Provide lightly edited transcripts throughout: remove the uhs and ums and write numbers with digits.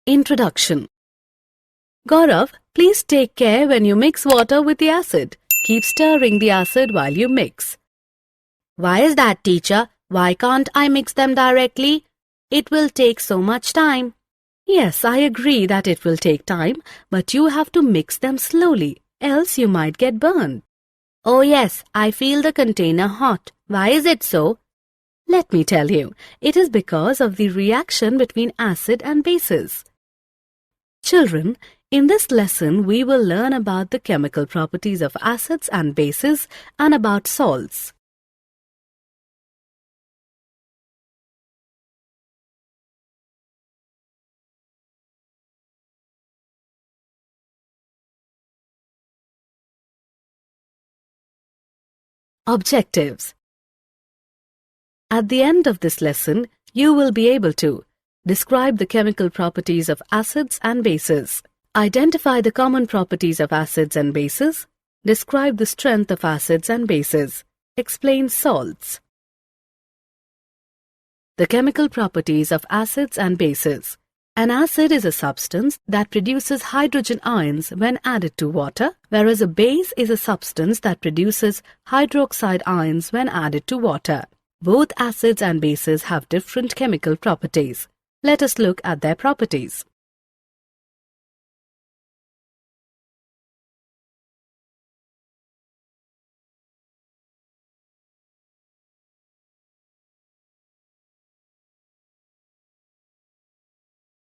Introduction. Gaurav, please take care when you mix water with the acid. Keep stirring the acid while you mix. Why is that, teacher? Why can't I mix them directly? It will take so much time. Yes, I agree that it will take time, but you have to mix them slowly, else you might get burned. Oh yes, I feel the container hot. Why is it so? Let me tell you, it is because of the reaction between acid and bases. Children, in this lesson we will learn about the chemical properties of acids and bases and about salts. Objectives. At the end of this lesson, you will be able to describe the chemical properties of acids and bases, identify the common properties of acids and bases, describe the strength of acids and bases, explain salts. The chemical properties of acids and bases. An acid is a substance that produces hydrogen ions when added to water, whereas a base is a substance that produces hydroxide ions when added to water. Both acids and bases have different chemical properties. Let us look at their properties.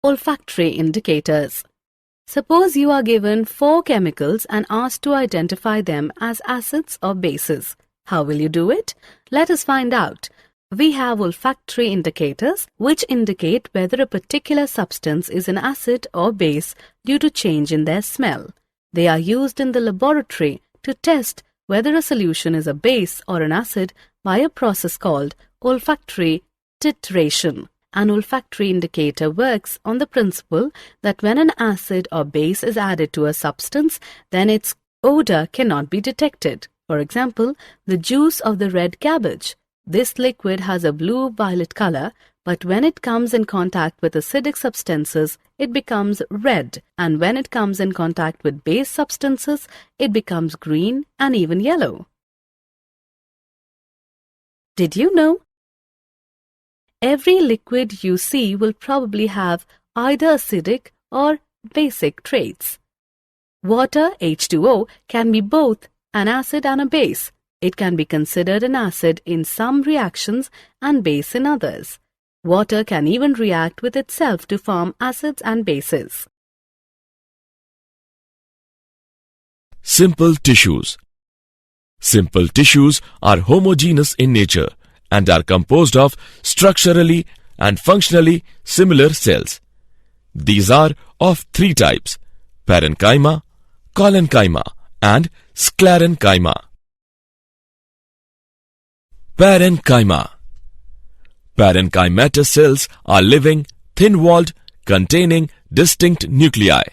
Olfactory indicators. Suppose you are given 4 chemicals and asked to identify them as acids or bases. How will you do it? Let us find out. We have olfactory indicators which indicate whether a particular substance is an acid or base due to change in their smell. They are used in the laboratory to test whether a solution is a base or an acid by a process called olfactory titration. An olfactory indicator works on the principle that when an acid or base is added to a substance, then its odor cannot be detected. For example, the juice of the red cabbage. This liquid has a blue-violet color, but when it comes in contact with acidic substances, it becomes red, and when it comes in contact with base substances, it becomes green and even yellow. Did you know? Every liquid you see will probably have either acidic or basic traits. Water, H2O, can be both an acid and a base. It can be considered an acid in some reactions and base in others. Water can even react with itself to form acids and bases. Simple tissues. Simple tissues are homogeneous in nature and are composed of structurally and functionally similar cells. These are of 3 types: parenchyma, collenchyma, and sclerenchyma. Parenchyma. Parenchymatous cells are living, thin-walled, containing distinct nuclei.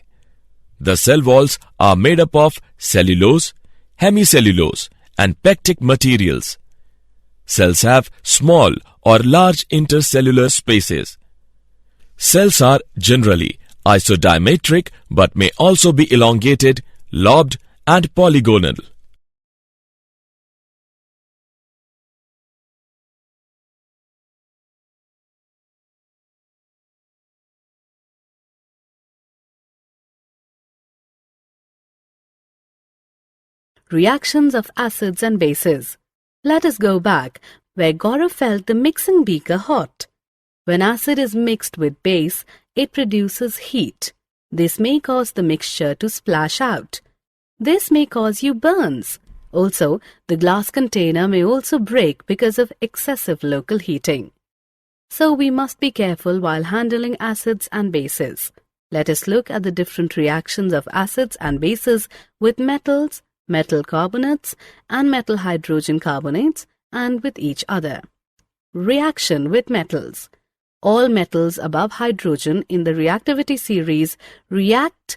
The cell walls are made up of cellulose, hemicellulose, and pectic materials. Cells have small or large intercellular spaces. Cells are generally isodiametric but may also be elongated, lobed, and polygonal. Reactions of acids and bases. Let us go back where Gaurav felt the mixing beaker hot. When acid is mixed with base, it produces heat. This may cause the mixture to splash out. This may cause you burns. Also, the glass container may also break because of excessive local heating. So we must be careful while handling acids and bases. Let us look at the different reactions of acids and bases with metals, metal carbonates, and metal hydrogen carbonates, and with each other. Reaction with metals. All metals above hydrogen in the reactivity series react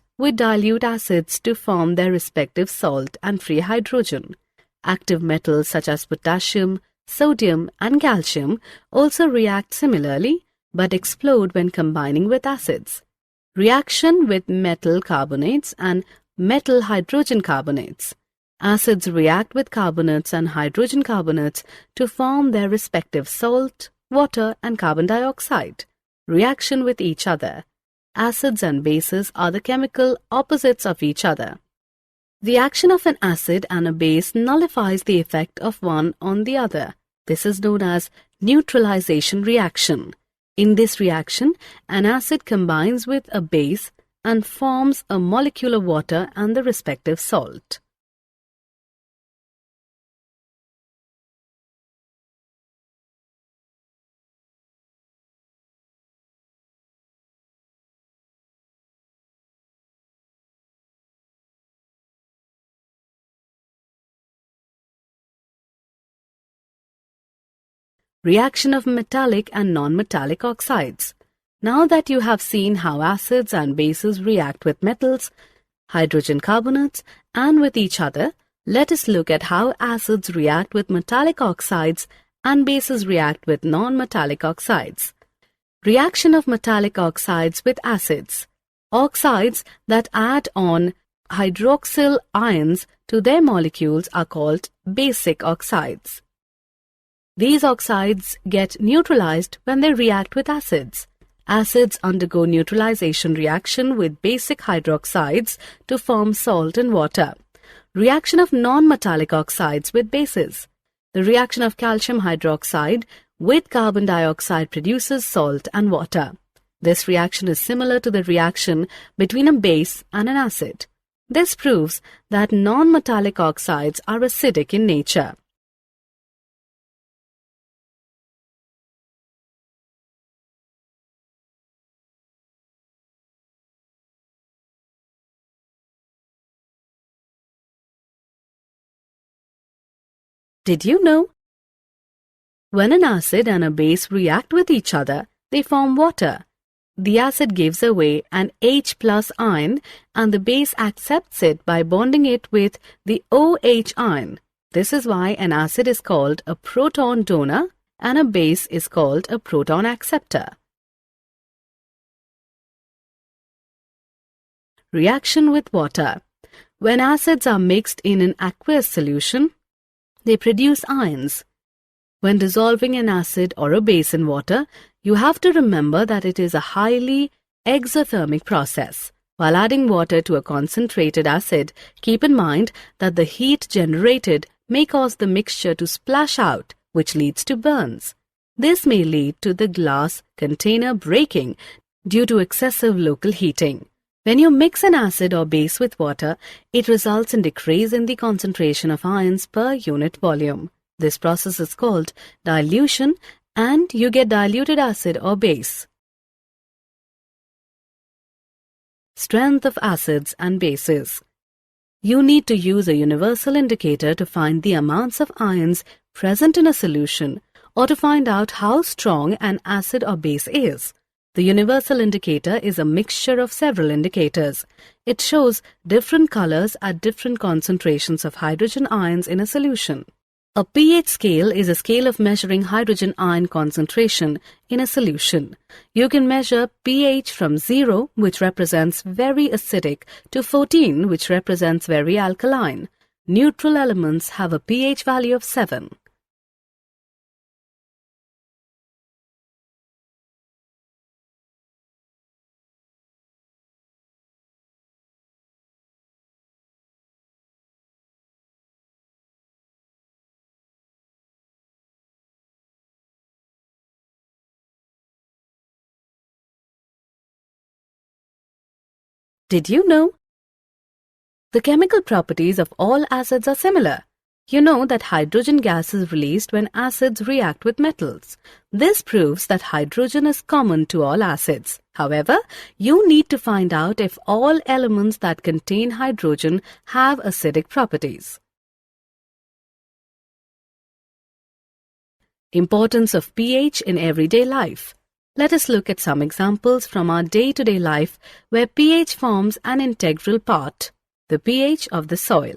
Let us look at some examples from our day-to-day life where pH forms an integral part. The pH of the soil.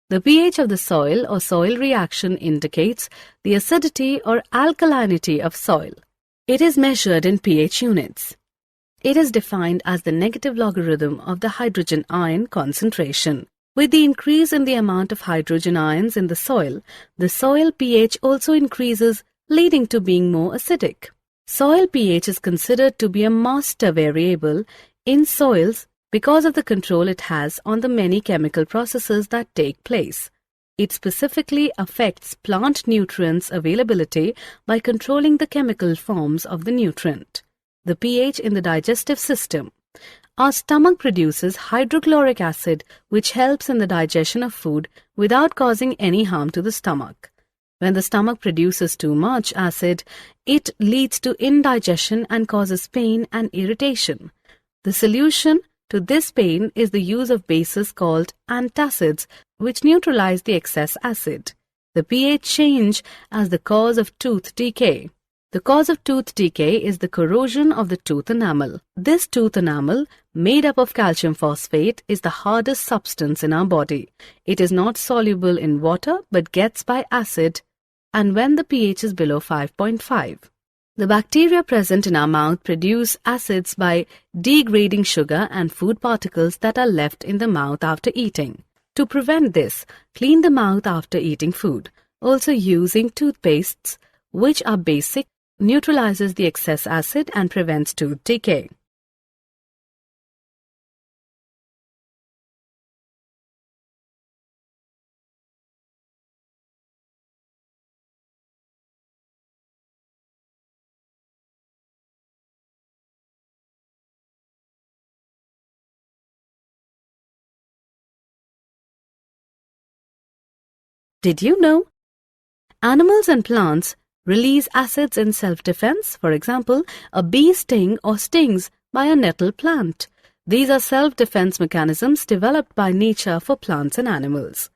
The pH of the soil or soil reaction indicates the acidity or alkalinity of soil. It is measured in pH units. It is defined as the negative logarithm of the hydrogen ion concentration. With the increase in the amount of hydrogen ions in the soil pH also increases, leading to being more acidic. Soil pH is considered to be a master variable in soils because of the control it has on the many chemical processes that take place. It specifically affects plant nutrients availability by controlling the chemical forms of the nutrient. The pH in the digestive system. Our stomach produces hydrochloric acid, which helps in the digestion of food without causing any harm to the stomach. When the stomach produces too much acid, it leads to indigestion and causes pain and irritation. The solution to this pain is the use of bases called antacids, which neutralize the excess acid. The pH change as the cause of tooth decay. The cause of tooth decay is the corrosion of the tooth enamel. This tooth enamel, made up of calcium phosphate, is the hardest substance in our body. It is not soluble in water but gets by acid, and when the pH is below 5.5. The bacteria present in our mouth produce acids by degrading sugar and food particles that are left in the mouth after eating. To prevent this, clean the mouth after eating food. Also, using toothpastes, which are basic, neutralizes the excess acid and prevents tooth decay. Did you know? Animals and plants release acids in self-defense. For example, a bee stings by a nettle plant. These are self-defense mechanisms developed by nature for plants and animals.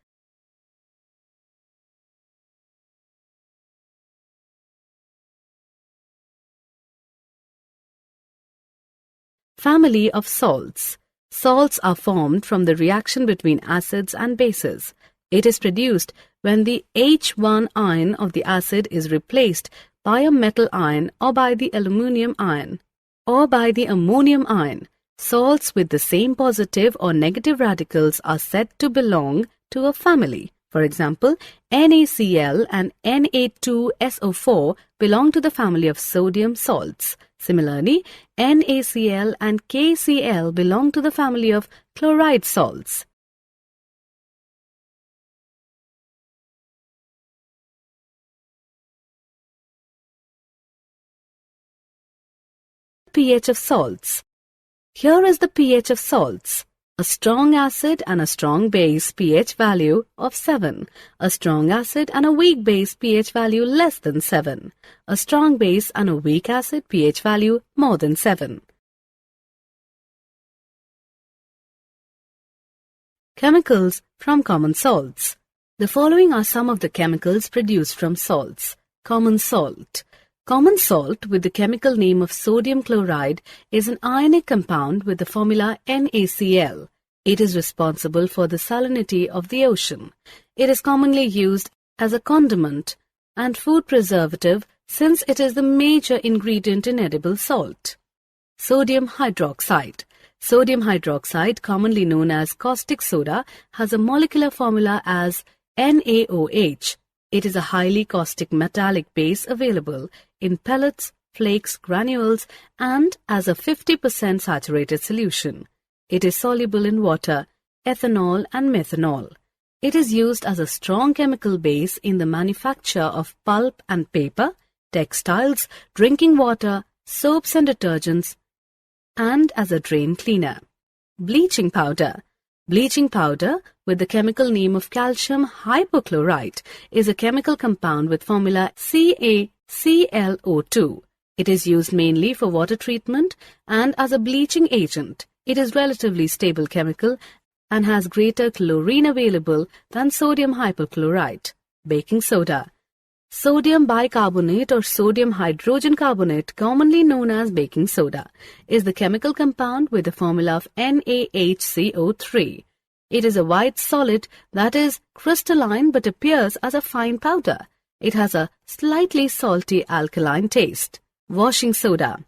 Family of salts. Salts are formed from the reaction between acids and bases. It is produced when the H1 ion of the acid is replaced by a metal ion or by the ammonium ion. Salts with the same positive or negative radicals are said to belong to a family. For example, NaCl and Na2SO4 belong to the family of sodium salts. Similarly, NaCl and KCl belong to the family of chloride salts. pH of salts. Here is the pH of salts. A strong acid and a strong base pH value of 7. A strong acid and a weak base pH value less than 7. A strong base and a weak acid pH value more than 7. Chemicals from common salts. The following are some of the chemicals produced from salts. Common salt. Common salt with the chemical name of sodium chloride is an ionic compound with the formula NaCl. It is responsible for the salinity of the ocean. It is commonly used as a condiment and food preservative since it is the major ingredient in edible salt. Sodium hydroxide. Sodium hydroxide, commonly known as caustic soda, has a molecular formula as NaOH. It is a highly caustic metallic base available in pellets, flakes, granules, and as a 50% saturated solution. It is soluble in water, ethanol, and methanol. It is used as a strong chemical base in the manufacture of pulp and paper, textiles, drinking water, soaps and detergents, and as a drain cleaner. Bleaching powder. Bleaching powder, with the chemical name of calcium hypochlorite, is a chemical compound with formula CaClO2. It is used mainly for water treatment and as a bleaching agent. It is relatively stable chemical and has greater chlorine available than sodium hypochlorite. Baking soda. Sodium bicarbonate or sodium hydrogen carbonate, commonly known as baking soda, is the chemical compound with the formula of NaHCO3. It is a white solid that is crystalline but appears as a fine powder. It has a slightly salty alkaline taste. Washing soda.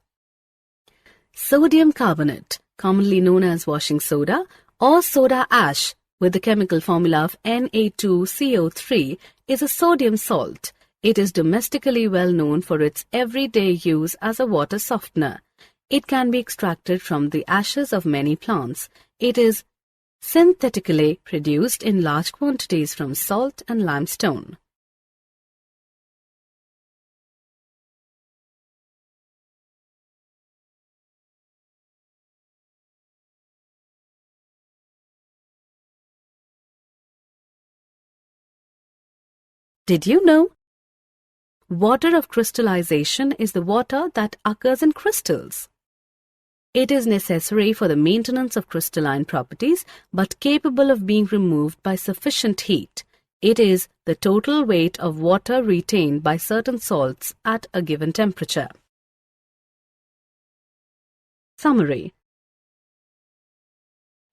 Sodium carbonate, commonly known as washing soda or soda ash, with the chemical formula of Na2CO3, is a sodium salt. It is domestically well known for its everyday use as a water softener. It can be extracted from the ashes of many plants. It is synthetically produced in large quantities from salt and limestone. Did you know? Water of crystallization is the water that occurs in crystals. It is necessary for the maintenance of crystalline properties but capable of being removed by sufficient heat. It is the total weight of water retained by certain salts at a given temperature. Summary.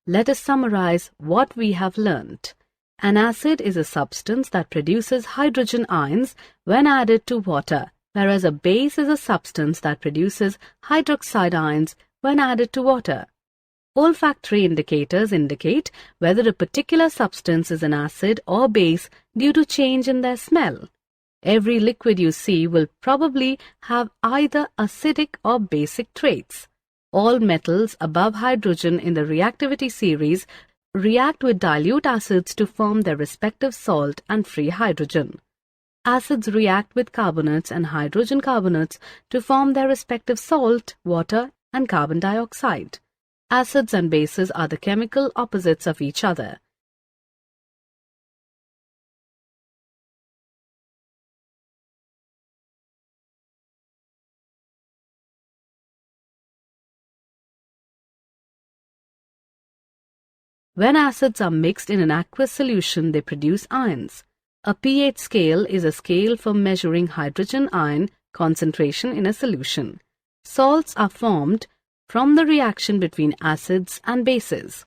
Let us summarize what we have learnt. An acid is a substance that produces hydrogen ions when added to water, whereas a base is a substance that produces hydroxide ions when added to water. Olfactory indicators indicate whether a particular substance is an acid or base due to change in their smell. Every liquid you see will probably have either acidic or basic traits. All metals above hydrogen in the reactivity series react with dilute acids to form their respective salt and free hydrogen. Acids react with carbonates and hydrogen carbonates to form their respective salt, water, and carbon dioxide. Acids and bases are the chemical opposites of each other. When acids are mixed in an aqueous solution, they produce ions. A pH scale is a scale for measuring hydrogen ion concentration in a solution. Salts are formed from the reaction between acids and bases.